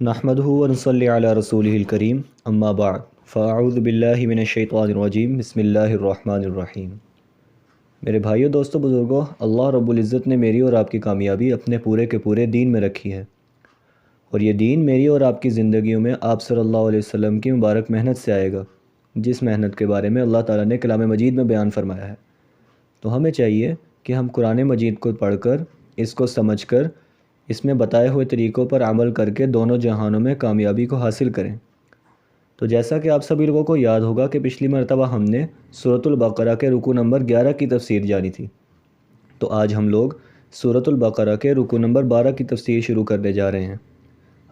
نحمدہ ونصلی علی رسولہ الکریم اما بعد فاعوذ باللہ من الشیطان الرجیم بسم اللہ الرحمن الرحیم۔ میرے بھائیو، دوستو، بزرگوں، اللہ رب العزت نے میری اور آپ کی کامیابی اپنے پورے کے پورے دین میں رکھی ہے، اور یہ دین میری اور آپ کی زندگیوں میں آپ صلی اللہ علیہ وسلم کی مبارک محنت سے آئے گا، جس محنت کے بارے میں اللہ تعالیٰ نے کلام مجید میں بیان فرمایا ہے۔ تو ہمیں چاہیے کہ ہم قرآن مجید کو پڑھ کر، اس کو سمجھ کر، اس میں بتائے ہوئے طریقوں پر عمل کر کے دونوں جہانوں میں کامیابی کو حاصل کریں۔ تو جیسا کہ آپ سبھی لوگوں کو یاد ہوگا کہ پچھلی مرتبہ ہم نے سورۃ البقرہ کے رکوع نمبر 11 کی تفسیر جانی تھی، تو آج ہم لوگ سورۃ البقرہ کے رکوع نمبر 12 کی تفسیر شروع کرنے جا رہے ہیں۔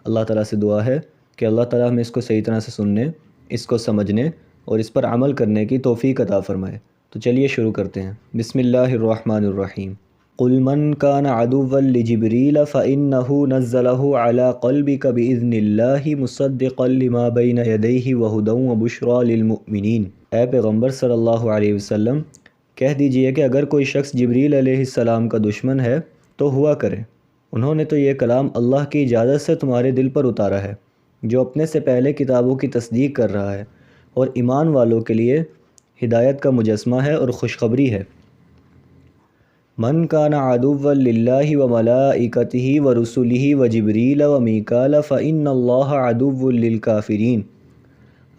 اللہ تعالیٰ سے دعا ہے کہ اللہ تعالیٰ ہمیں اس کو صحیح طرح سے سننے، اس کو سمجھنے اور اس پر عمل کرنے کی توفیق عطا فرمائے۔ تو چلیے شروع کرتے ہیں۔ بسم اللہ الرحمن الرحیم۔ قل من كان عدوا لجبريل فإنه نزله على قلبك بإذن الله مصدقا لما بين يديه وهدى وبشرى للمؤمنين۔ اے پیغمبر صلی اللہ علیہ وسلم، کہہ دیجئے کہ اگر کوئی شخص جبریل علیہ السلام کا دشمن ہے تو ہوا کرے، انہوں نے تو یہ کلام اللہ کی اجازت سے تمہارے دل پر اتارا ہے، جو اپنے سے پہلے کتابوں کی تصدیق کر رہا ہے، اور ایمان والوں کے لیے ہدایت کا مجسمہ ہے اور خوشخبری ہے۔ من کان عدوا للہ وملائکتہ ورسلہ وجبریل ومیکال فإن اللہ عدو للکافرین۔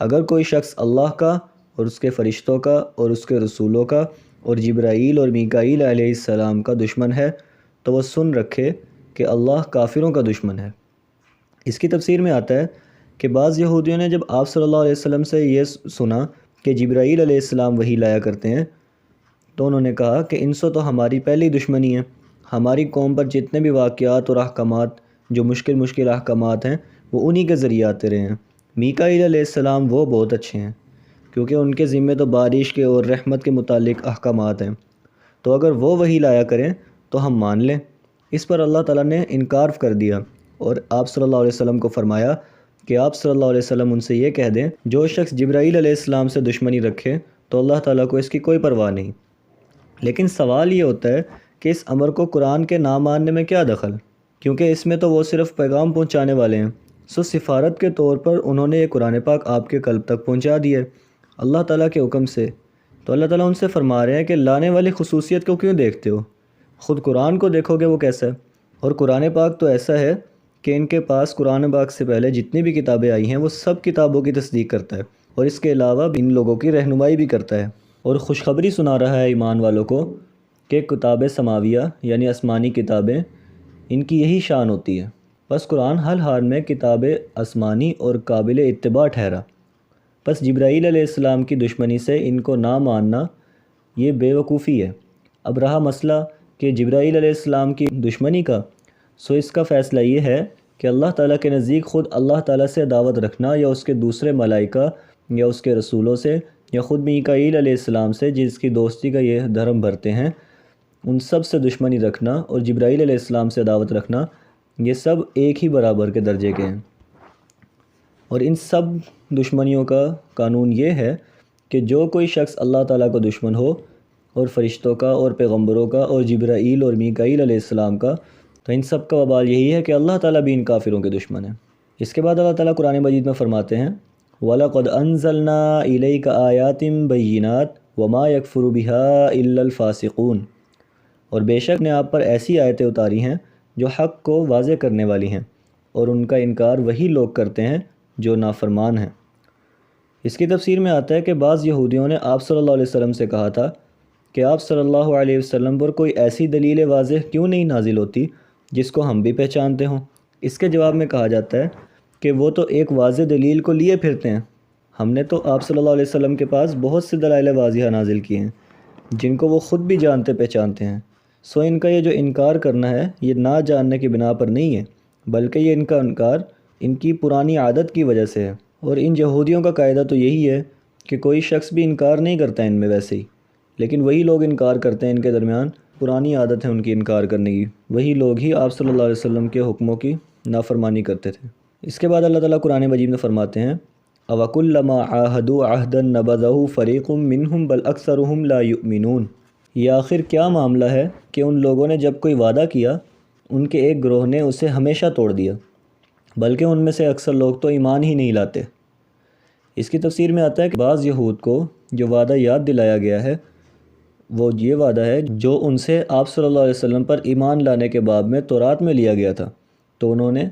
اگر کوئی شخص اللہ کا اور اس کے فرشتوں کا اور اس کے رسولوں کا اور جبرائیل اور میکائیل علیہ السلام کا دشمن ہے تو وہ سن رکھے کہ اللہ کافروں کا دشمن ہے۔ اس کی تفسیر میں آتا ہے کہ بعض یہودیوں نے جب آپ صلی اللہ علیہ وسلم سے یہ سنا کہ جبرائیل علیہ السلام وحی لایا کرتے ہیں، تو انہوں نے کہا کہ ان سے تو ہماری پہلی دشمنی ہے، ہماری قوم پر جتنے بھی واقعات اور احکامات جو مشکل احکامات ہیں وہ انہی کے ذریعے آتے رہے ہیں۔ میکائیل علیہ السلام وہ بہت اچھے ہیں، کیونکہ ان کے ذمے تو بارش کے اور رحمت کے متعلق احکامات ہیں، تو اگر وہ وحی لایا کریں تو ہم مان لیں۔ اس پر اللہ تعالیٰ نے انکار کر دیا، اور آپ صلی اللہ علیہ وسلم کو فرمایا کہ آپ صلی اللہ علیہ وسلم ان سے یہ کہہ دیں، جو شخص جبرائیل علیہ السلام سے دشمنی رکھے تو اللہ تعالیٰ کو اس کی کوئی پرواہ نہیں۔ لیکن سوال یہ ہوتا ہے کہ اس امر کو قرآن کے نہ ماننے میں کیا دخل، کیونکہ اس میں تو وہ صرف پیغام پہنچانے والے ہیں، سفارت کے طور پر انہوں نے یہ قرآن پاک آپ کے قلب تک پہنچا دیا ہے اللہ تعالیٰ کے حکم سے۔ تو اللہ تعالیٰ ان سے فرما رہے ہیں کہ لانے والی خصوصیت کو کیوں دیکھتے ہو، خود قرآن کو دیکھو گے وہ کیسا ہے۔ اور قرآن پاک تو ایسا ہے کہ ان کے پاس قرآن پاک سے پہلے جتنی بھی کتابیں آئی ہیں وہ سب کتابوں کی تصدیق کرتا ہے، اور اس کے علاوہ ان لوگوں کی رہنمائی بھی کرتا ہے، اور خوشخبری سنا رہا ہے ایمان والوں کو کہ کتاب سماویہ یعنی آسمانی کتابیں، ان کی یہی شان ہوتی ہے۔ بس قرآن ہر حال میں کتاب آسمانی اور قابل اتباع ٹھہرا۔ بس جبرائیل علیہ السلام کی دشمنی سے ان کو نہ ماننا یہ بے وقوفی ہے۔ اب رہا مسئلہ کہ جبرائیل علیہ السلام کی دشمنی کا، سو اس کا فیصلہ یہ ہے کہ اللہ تعالیٰ کے نزدیک خود اللہ تعالیٰ سے دعوت رکھنا، یا اس کے دوسرے ملائکہ یا اس کے رسولوں سے، یا خود میکائیل علیہ السلام سے جس کی دوستی کا یہ دھرم بھرتے ہیں، ان سب سے دشمنی رکھنا اور جبرائیل علیہ السلام سے دعوت رکھنا، یہ سب ایک ہی برابر کے درجے کے ہیں۔ اور ان سب دشمنیوں کا قانون یہ ہے کہ جو کوئی شخص اللہ تعالیٰ کا دشمن ہو، اور فرشتوں کا اور پیغمبروں کا اور جبرائیل اور میکائیل علیہ السلام کا، تو ان سب کا وبال یہی ہے کہ اللہ تعالیٰ بھی ان کافروں کے دشمن ہے۔ اس کے بعد اللہ تعالیٰ قرآن مجید میں فرماتے ہیں وَلَقَدْ أَنزَلْنَا إِلَيْكَ آيَاتٍ بَيِّنَاتٍ وَمَا يَكْفُرُ بِهَا إِلَّا الْفَاسِقُونَ۔ اور بے شک نے آپ پر ایسی آیتیں اتاری ہیں جو حق کو واضح کرنے والی ہیں، اور ان کا انکار وہی لوگ کرتے ہیں جو نافرمان ہیں۔ اس کی تفسیر میں آتا ہے کہ بعض یہودیوں نے آپ صلی اللہ علیہ وسلم سے کہا تھا کہ آپ صلی اللہ علیہ وسلم پر کوئی ایسی دلیل واضح کیوں نہیں نازل ہوتی جس کو ہم بھی پہچانتے ہوں۔ اس کے جواب میں کہا جاتا ہے کہ وہ تو ایک واضح دلیل کو لیے پھرتے ہیں، ہم نے تو آپ صلی اللہ علیہ وسلم کے پاس بہت سے دلائل واضحہ نازل کیے ہیں جن کو وہ خود بھی جانتے پہچانتے ہیں۔ سو ان کا یہ جو انکار کرنا ہے یہ نہ جاننے کی بنا پر نہیں ہے، بلکہ یہ ان کا انکار ان کی پرانی عادت کی وجہ سے ہے۔ اور ان یہودیوں کا قاعدہ تو یہی ہے کہ کوئی شخص بھی انکار نہیں کرتا ان میں ویسے ہی، لیکن وہی لوگ انکار کرتے ہیں، ان کے درمیان پرانی عادت ہے ان کی انکار کرنے کی، وہی لوگ ہی آپ صلی اللہ علیہ وسلم کے حکموں کی نافرمانی کرتے تھے۔ اس کے بعد اللہ تعالیٰ قرآن مجید میں فرماتے ہیں أَوَكُلَّمَا عَاهَدُوا عَهْدًا نَبَذَهُ فَرِيقٌ مِّنْهُمْ بَلْ أَكْثَرُهُمْ لَا يُؤْمِنُونَ۔ یہ آخر کیا معاملہ ہے کہ ان لوگوں نے جب کوئی وعدہ کیا، ان کے ایک گروہ نے اسے ہمیشہ توڑ دیا، بلکہ ان میں سے اکثر لوگ تو ایمان ہی نہیں لاتے۔ اس کی تفسیر میں آتا ہے کہ بعض یہود کو جو وعدہ یاد دلایا گیا ہے وہ یہ وعدہ ہے جو ان سے آپ صلی اللہ علیہ وسلم پر ایمان لانے کے باب میں تورات میں لیا گیا تھا، تو انہوں نے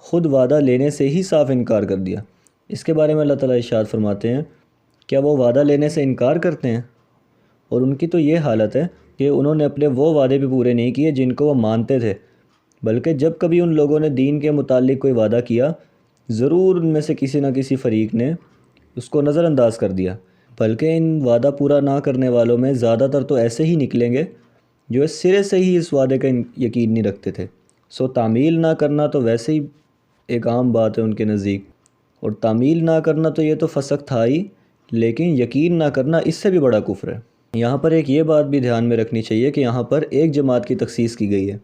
خود وعدہ لینے سے ہی صاف انکار کر دیا۔ اس کے بارے میں اللہ تعالیٰ ارشاد فرماتے ہیں، کیا وہ وعدہ لینے سے انکار کرتے ہیں؟ اور ان کی تو یہ حالت ہے کہ انہوں نے اپنے وہ وعدے بھی پورے نہیں کیے جن کو وہ مانتے تھے، بلکہ جب کبھی ان لوگوں نے دین کے متعلق کوئی وعدہ کیا، ضرور ان میں سے کسی نہ کسی فریق نے اس کو نظر انداز کر دیا۔ بلکہ ان وعدہ پورا نہ کرنے والوں میں زیادہ تر تو ایسے ہی نکلیں گے جو اس سرے سے ہی اس وعدے کا یقین نہیں رکھتے تھے۔ تعمیل نہ کرنا تو ویسے ہی ایک عام بات ہے ان کے نزدیک، اور تعمیل نہ کرنا تو یہ تو فسق تھا ہی، لیکن یقین نہ کرنا اس سے بھی بڑا کفر ہے۔ یہاں پر ایک یہ بات بھی دھیان میں رکھنی چاہیے کہ یہاں پر ایک جماعت کی تخصیص کی گئی ہے،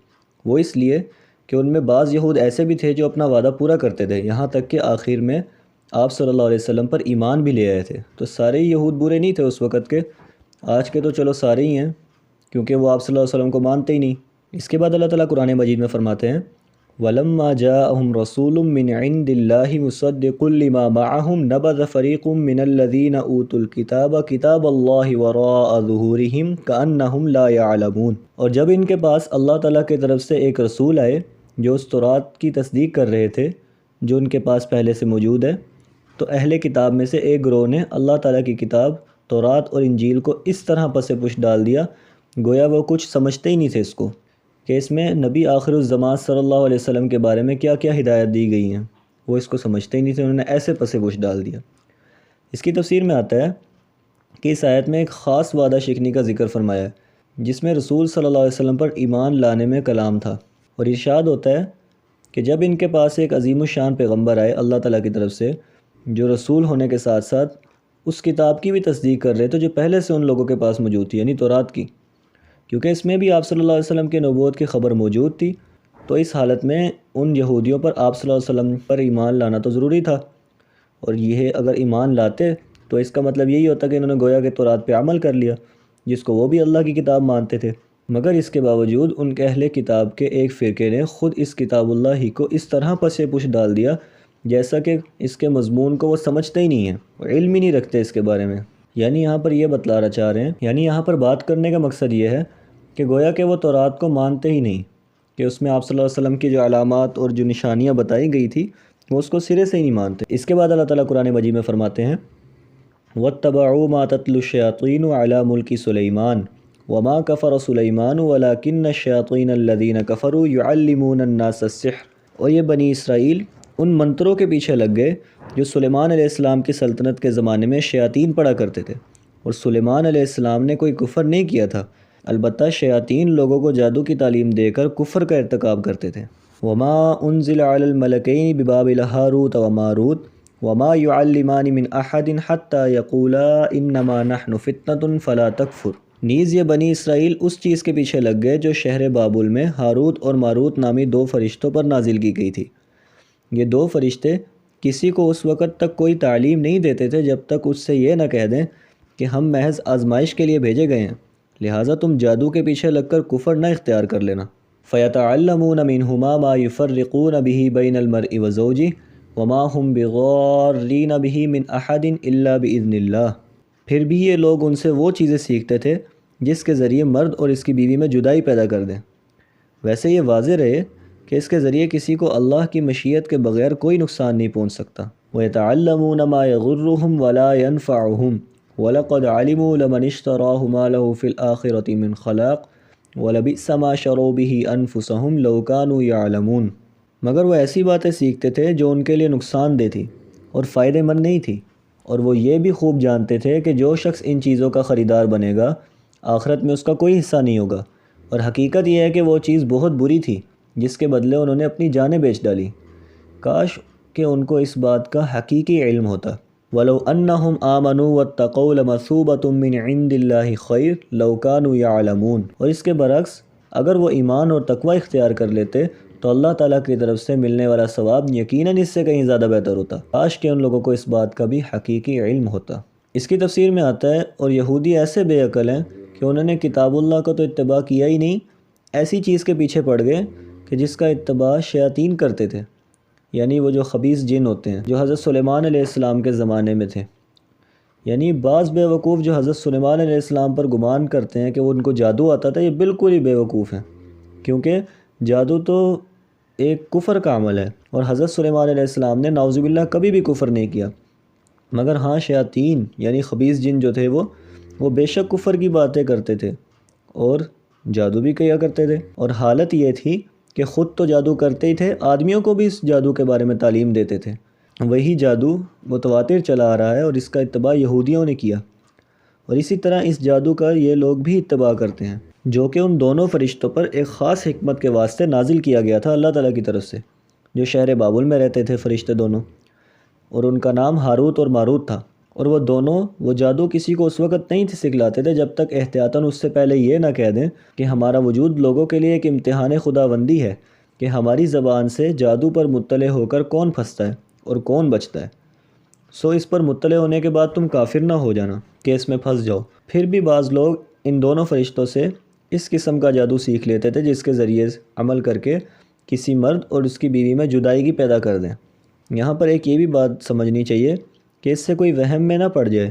وہ اس لیے کہ ان میں بعض یہود ایسے بھی تھے جو اپنا وعدہ پورا کرتے تھے، یہاں تک کہ آخر میں آپ صلی اللہ علیہ وسلم پر ایمان بھی لے آئے تھے۔ تو سارے ہی یہود برے نہیں تھے اس وقت کے، آج کے تو چلو سارے ہی ہیں، کیونکہ وہ آپ صلی اللہ علیہ وسلم کو مانتے ہی نہیں۔ اس کے بعد اللہ تعالیٰ قرآن مجید میں فرماتے ہیں، وَلَمَّا جَاءَهُمْ رَسُولٌ مِّنْ عِنْدِ اللَّهِ مُصَدِّقٌ لِّمَا مَعَهُمْ نَبَذَ فَرِيقٌ مِّنَ الَّذِينَ أُوتُوا الْكِتَابَ كِتَابَ اللَّهِ وَرَاءَ ظُهُورِهِمْ كَأَنَّهُمْ لَا يَعْلَمُونَ۔ اور جب ان کے پاس اللہ تعالیٰ کی طرف سے ایک رسول آئے جو اس تورات کی تصدیق کر رہے تھے جو ان کے پاس پہلے سے موجود ہے، تو اہل کتاب میں سے ایک گروہ نے اللہ تعالیٰ کی کتاب تورات اور انجیل کو اس طرح پس پش ڈال دیا گویا وہ کچھ سمجھتے ہی نہیں تھے اس کو، کہ اس میں نبی آخر الزمان صلی اللہ علیہ وسلم کے بارے میں کیا کیا ہدایت دی گئی ہیں، وہ اس کو سمجھتے ہی نہیں تھے، انہوں نے ایسے پس پش ڈال دیا۔ اس کی تفسیر میں آتا ہے کہ اس آیت میں ایک خاص وعدہ شکنی کا ذکر فرمایا ہے جس میں رسول صلی اللہ علیہ وسلم پر ایمان لانے میں کلام تھا، اور ارشاد ہوتا ہے کہ جب ان کے پاس ایک عظیم الشان پیغمبر آئے اللہ تعالیٰ کی طرف سے جو رسول ہونے کے ساتھ ساتھ اس کتاب کی بھی تصدیق کر رہے تھے جو پہلے سے ان لوگوں کے پاس موجود تھی، یعنی تورات کی، کیونکہ اس میں بھی آپ صلی اللہ علیہ وسلم کی نبوت کی خبر موجود تھی، تو اس حالت میں ان یہودیوں پر آپ صلی اللہ علیہ وسلم پر ایمان لانا تو ضروری تھا، اور یہ اگر ایمان لاتے تو اس کا مطلب یہی ہوتا کہ انہوں نے گویا کہ تورات پہ عمل کر لیا جس کو وہ بھی اللہ کی کتاب مانتے تھے۔ مگر اس کے باوجود ان کے اہل کتاب کے ایک فرقے نے خود اس کتاب اللہ ہی کو اس طرح پس پش ڈال دیا جیسا کہ اس کے مضمون کو وہ سمجھتے ہی نہیں ہیں، وہ علم ہی نہیں رکھتے اس کے بارے میں۔ یعنی یہاں پر یہ بتلانا چاہ رہے ہیں، یعنی یہاں پر بات کرنے کا مقصد یہ ہے کہ گویا کہ وہ تورات کو مانتے ہی نہیں، کہ اس میں آپ صلی اللہ علیہ وسلم کی جو علامات اور جو نشانیاں بتائی گئی تھی وہ اس کو سرے سے ہی نہیں مانتے۔ اس کے بعد اللہ تعالیٰ قرآن مجید میں فرماتے ہیں، وَاتَّبَعُوا مَا تَتْلُو الشَّيَاطِينُ عَلَى مُلْكِ سُلَيْمَانَ وَمَا كَفَرَ سُلَيْمَانُ وَلَكِنَّ الشَّيَاطِينَ الَّذِينَ كَفَرُوا يُعَلِّمُونَ النَّاسَ السِّحْرَ۔ اور یہ بنی اسرائیل ان منتروں کے پیچھے لگ گئے جو سلیمان علیہ السلام کی سلطنت کے زمانے میں شیاطین پڑھا کرتے تھے، اور سلیمان علیہ السلام نے کوئی کفر نہیں کیا تھا، البتہ شیاطین لوگوں کو جادو کی تعلیم دے کر کفر کا ارتکاب کرتے تھے۔ وَمَا أُنزِلَ عَلَى الْمَلَكَيْنِ بِبَابِلَ هَارُوتَ وَمَارُوتَ وَمَا يُعَلِّمَانِ مِنْ أَحَدٍ حَتَّى يَقُولَا إِنَّمَا نَحْنُ فِتْنَةٌ فَلَا تَكْفُرْ۔ نیز یہ بنی اسرائیل اس چیز کے پیچھے لگ گئے جو شہر بابل میں ہاروت اور ماروت نامی دو فرشتوں پر نازل کی گئی تھی۔ یہ دو فرشتے کسی کو اس وقت تک کوئی تعلیم نہیں دیتے تھے جب تک اس سے یہ نہ کہہ دیں کہ ہم محض آزمائش کے لیے بھیجے گئے ہیں، لہٰذا تم جادو کے پیچھے لگ کر کفر نہ اختیار کر لینا۔ فَيَتَعَلَّمُونَ مِنْهُمَا مَا يُفَرِّقُونَ بِهِ بَيْنَ الْمَرْءِ وَزَوْجِهِ وَمَا هُمْ بِضَارِّينَ بِهِ مِنْ أَحَدٍ إِلَّا بِإِذْنِ اللَّهِ۔ پھر بھی یہ لوگ ان سے وہ چیزیں سیکھتے تھے جس کے ذریعے مرد اور اس کی بیوی میں جدائی پیدا کر دیں۔ ویسے یہ واضح رہے کہ اس کے ذریعے کسی کو اللہ کی مشیت کے بغیر کوئی نقصان نہیں پہنچ سکتا۔ وَيَتَعَلَّمُونَ مَا يَضُرُّهُمْ وَلَا يَنفَعُهُمْ وَلَقَدْ عَلِمُوا لَمَنِ اشْتَرَاهُ مَا لَهُ فِي الْآخِرَةِ مِنْ خَلَاقٍ وَلَبِئْسَ مَا شَرَوْا بِهِ أَنفُسَهُمْ لَوْ كَانُوا يَعْلَمُونَ۔ مگر وہ ایسی باتیں سیکھتے تھے جو ان کے لیے نقصان دہ تھی اور فائدہ مند نہیں تھی، اور وہ یہ بھی خوب جانتے تھے کہ جو شخص ان چیزوں کا خریدار بنے گا آخرت میں اس کا کوئی حصہ نہیں ہوگا، اور حقیقت یہ ہے کہ وہ چیز بہت بری تھی جس کے بدلے انہوں نے اپنی جانیں بیچ ڈالی۔ کاش کہ ان کو اس بات کا حقیقی علم ہوتا۔ وَلَوْ أَنَّهُمْ آمَنُوا وَاتَّقَوْا لَمَثُوبَةٌ مِّنْ عِنْدِ اللَّهِ خَيْرٌ لَوْ كَانُوا يَعْلَمُونَ۔ اور اس کے برعکس اگر وہ ایمان اور تقوی اختیار کر لیتے تو اللہ تعالیٰ کی طرف سے ملنے والا ثواب یقیناً اس سے کہیں زیادہ بہتر ہوتا۔ کاش کہ ان لوگوں کو اس بات کا بھی حقیقی علم ہوتا۔ اس کی تفسیر میں آتا ہے، اور یہودی ایسے بے عقل ہیں کہ انہوں نے کتاب اللہ کا تو اتباع کیا ہی نہیں، ایسی چیز کے پیچھے پڑ گئے کہ جس کا اتباع شیاطین کرتے تھے۔ یعنی وہ جو خبیث جن ہوتے ہیں جو حضرت سلیمان علیہ السلام کے زمانے میں تھے، یعنی بعض بیوقوف جو حضرت سلیمان علیہ السلام پر گمان کرتے ہیں کہ وہ ان کو جادو آتا تھا، یہ بالکل ہی بیوقوف ہیں، کیونکہ جادو تو ایک کفر کا عمل ہے، اور حضرت سلیمان علیہ السلام نے نعوذ باللہ کبھی بھی کفر نہیں کیا، مگر ہاں شیاطین یعنی خبیث جن جو تھے وہ بے شک کفر کی باتیں کرتے تھے اور جادو بھی کیا کرتے تھے، اور حالت یہ تھی کہ خود تو جادو کرتے ہی تھے، آدمیوں کو بھی اس جادو کے بارے میں تعلیم دیتے تھے۔ وہی جادو متواتر چلا آ رہا ہے اور اس کا اتباع یہودیوں نے کیا، اور اسی طرح اس جادو کا یہ لوگ بھی اتباع کرتے ہیں، جو کہ ان دونوں فرشتوں پر ایک خاص حکمت کے واسطے نازل کیا گیا تھا اللہ تعالیٰ کی طرف سے، جو شہر بابل میں رہتے تھے فرشتے دونوں، اور ان کا نام ہاروت اور ماروت تھا، اور وہ دونوں وہ جادو کسی کو اس وقت نہیں سکھلاتے تھے جب تک احتیاطاً اس سے پہلے یہ نہ کہہ دیں کہ ہمارا وجود لوگوں کے لیے ایک امتحان خداوندی ہے کہ ہماری زبان سے جادو پر مطلع ہو کر کون پھنستا ہے اور کون بچتا ہے، سو اس پر مطلع ہونے کے بعد تم کافر نہ ہو جانا کہ اس میں پھنس جاؤ۔ پھر بھی بعض لوگ ان دونوں فرشتوں سے اس قسم کا جادو سیکھ لیتے تھے جس کے ذریعے عمل کر کے کسی مرد اور اس کی بیوی میں جدائیگی پیدا کر دیں۔ یہاں پر ایک یہ بھی بات سمجھنی چاہیے کہ اس سے کوئی وہم میں نہ پڑ جائے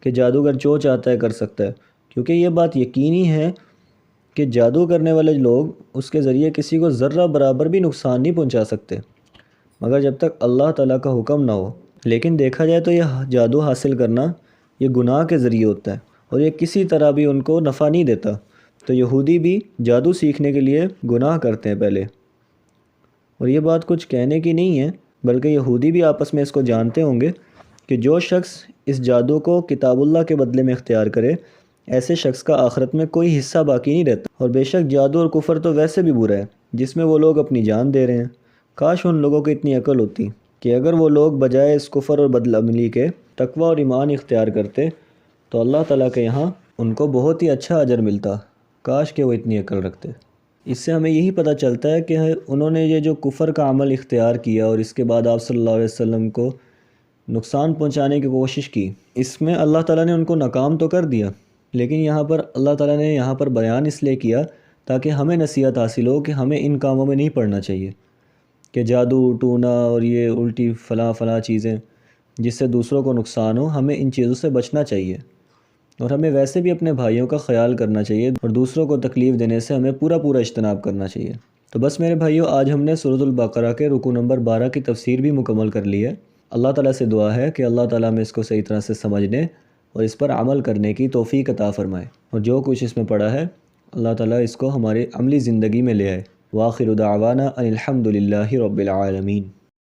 کہ جادوگر جو چاہتا ہے کر سکتا ہے، کیونکہ یہ بات یقینی ہے کہ جادو کرنے والے لوگ اس کے ذریعے کسی کو ذرہ برابر بھی نقصان نہیں پہنچا سکتے مگر جب تک اللہ تعالیٰ کا حکم نہ ہو۔ لیکن دیکھا جائے تو یہ جادو حاصل کرنا یہ گناہ کے ذریعے ہوتا ہے اور یہ کسی طرح بھی ان کو نفع نہیں دیتا، تو یہودی بھی جادو سیکھنے کے لیے گناہ کرتے ہیں پہلے، اور یہ بات کچھ کہنے کی نہیں ہے بلکہ یہودی بھی آپس میں اس کو جانتے ہوں گے کہ جو شخص اس جادو کو کتاب اللہ کے بدلے میں اختیار کرے، ایسے شخص کا آخرت میں کوئی حصہ باقی نہیں رہتا، اور بے شک جادو اور کفر تو ویسے بھی برا ہے جس میں وہ لوگ اپنی جان دے رہے ہیں۔ کاش ان لوگوں کو اتنی عقل ہوتی کہ اگر وہ لوگ بجائے اس کفر اور بدعملی کے تقوی اور ایمان اختیار کرتے تو اللہ تعالیٰ کے یہاں ان کو بہت ہی اچھا اجر ملتا۔ کاش کہ وہ اتنی عقل رکھتے۔ اس سے ہمیں یہی پتہ چلتا ہے کہ انہوں نے یہ جو کفر کا عمل اختیار کیا اور اس کے بعد آپ صلی اللہ علیہ وسلم کو نقصان پہنچانے کی کوشش کی، اس میں اللہ تعالیٰ نے ان کو ناکام تو کر دیا، لیکن یہاں پر اللہ تعالیٰ نے یہاں پر بیان اس لیے کیا تاکہ ہمیں نصیحت حاصل ہو کہ ہمیں ان کاموں میں نہیں پڑنا چاہیے کہ جادو ٹونا اور یہ الٹی فلاں چیزیں جس سے دوسروں کو نقصان ہو، ہمیں ان چیزوں سے بچنا چاہیے، اور ہمیں ویسے بھی اپنے بھائیوں کا خیال کرنا چاہیے اور دوسروں کو تکلیف دینے سے ہمیں پورا اجتناب کرنا چاہیے۔ تو بس میرے بھائیوں، آج ہم نے سورۃ البقرہ کے رکوع نمبر 12 کی تفسیر بھی مکمل کر لی ہے۔ اللہ تعالیٰ سے دعا ہے کہ اللہ تعالیٰ ہمیں اس کو صحیح طرح سے سمجھنے اور اس پر عمل کرنے کی توفیق عطا فرمائے، اور جو کچھ اس میں پڑھا ہے اللہ تعالیٰ اس کو ہماری عملی زندگی میں لے آئے۔ وآخر دعوانا ان الحمد للہ رب العالمین۔